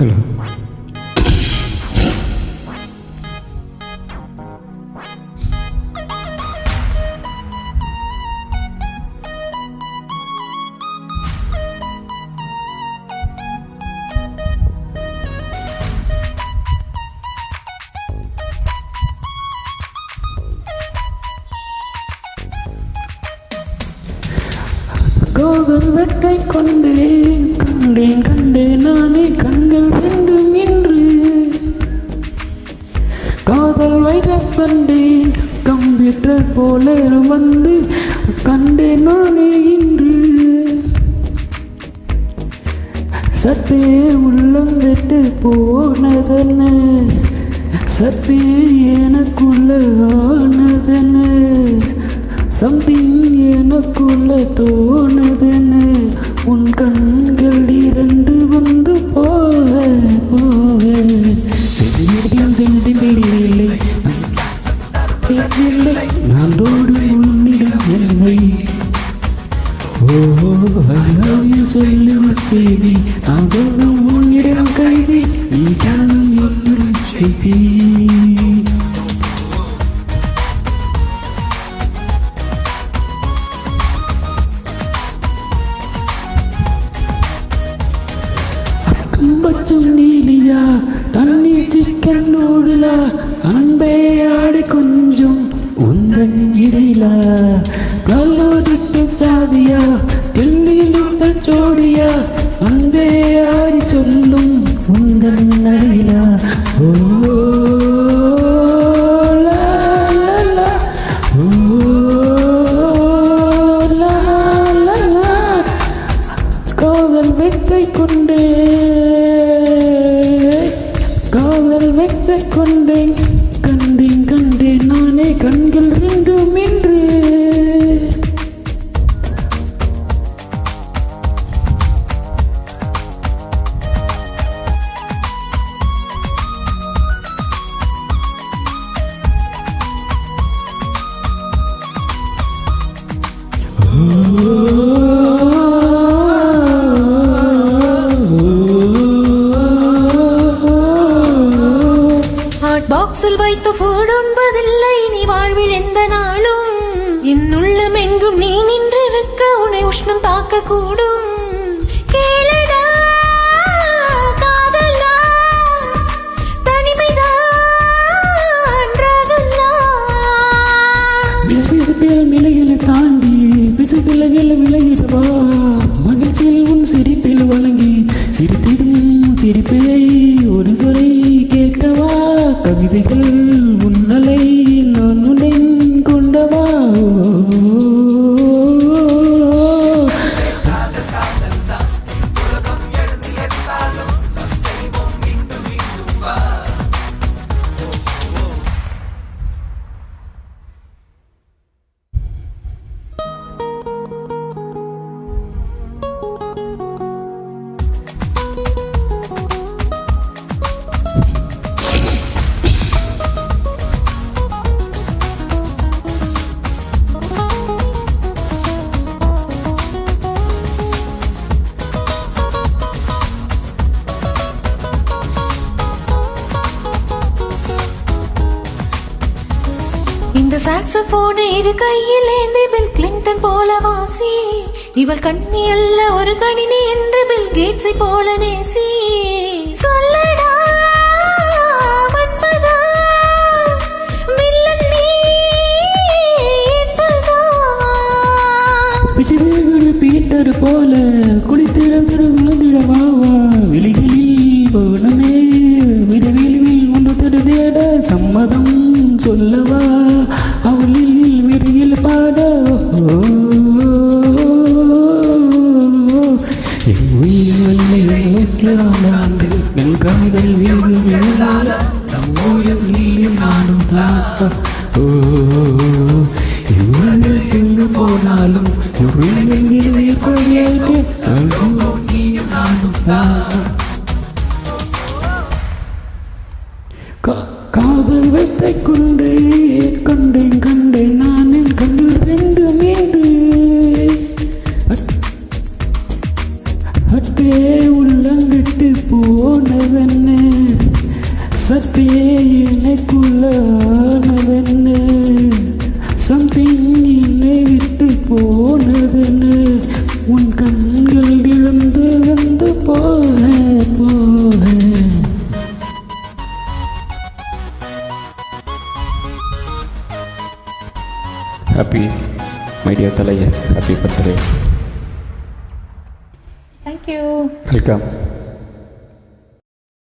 Hello. காதல் வெட்டை கொண்டேன் கண்டேன் கண்டேன் நானே கண்கள் வேண்டும் என்று காதல் வைரஸ் கண்டேன் கம்ப்யூட்டர் போல வந்து கண்டேன் நானே இன்று சத்தே உள்ளம் வெட்டு போனதென்ன சத்தே எனக்குள்ள ஆனதென்ன சம்திங் எனக்குள்ள தோணுதுன்னு உன் கண்கள் இரண்டு வந்து போக போக தெரியவில்லை நான் தோடு உன்னிடம் என்னை சொல்லு செய்தி நான் தோடு உன்னிடம் கைதி நீ செய்தி பச்சம் நீலியா தண்ணி சிக்கன் நூடுலா அன்பே ஆடி கொஞ்சம் உந்தன் இடையிலா கல்லூரிக்கு சாதியா டெல்லியிலிருந்த ஜோடியா அன்பே ஆடி சொல்லும் உந்தன் நடையிலா ஓ காதல் வெட்டை கொண்டே காதல் வெட்டை கொண்டேன் கண்டேன் கண்டேன் நானே கண்கள் ரெண்டும் என்று பாக்ஸில் வைத்த ஃபுட் உண்பதில்லை நீ வாழ்வில் எந்த நாளும் என் உள்ளம் எங்கும் நீ நின்றிருக்க உன்னை உஷ்ணம் தாக்க கூடும் கேளடா காதலா தனிமைதான் ராகலா பிசுபிசுப்பில் விலைகளை தாண்டி பிசுபிள்ளைகள் விலகிடுவா மகிழ்ச்சியில் உன் சிரிப்பில் வழங்கி சிரித்திடும் சிரிப்பிலை ஒரு சொலை கேட்கவா கவிதைகள் உன்னலை நான் உன்னை கொண்டவா இந்த சாக்ஸபோனை இரு கையில் ஏந்தி பில் கிளின்டன் போல வாசி இவள் கண்ணி அல்ல ஒரு கணினி என்று பில் கேட்ஸை போல நேசி சொல்லடா மன்மதா வில்லன் நீ என்பதா பிசிறு பீட்டர் போல குளித்திடங்கிற விழுந்திடவாவா விழிகளில் பௌர்ணமே விரவில் ஒன்று தருதேட சம்மதம் சொல்லவா அவளில் விரையில் பாட என் காதல் நானும் தாத்தா போனாலும் காதல் வெட்டை கொண்டே கண்டேன் கண்டேன் நான் என் கண்கள் ரெண்டும் என்று அட்டே உள்ளங்கிட்டு போனதென்ன சத்தே எனக்குள்ள ஆனதென்ன சம்திங் என்னை விட்டு போனதென்ன உன் கண்கள் இழந்து வந்து போக போக. ஹாப்பி மை டியர் தலைய, ஹாப்பி பர்த்டே. தேங்க்யூ. வெல்கம்.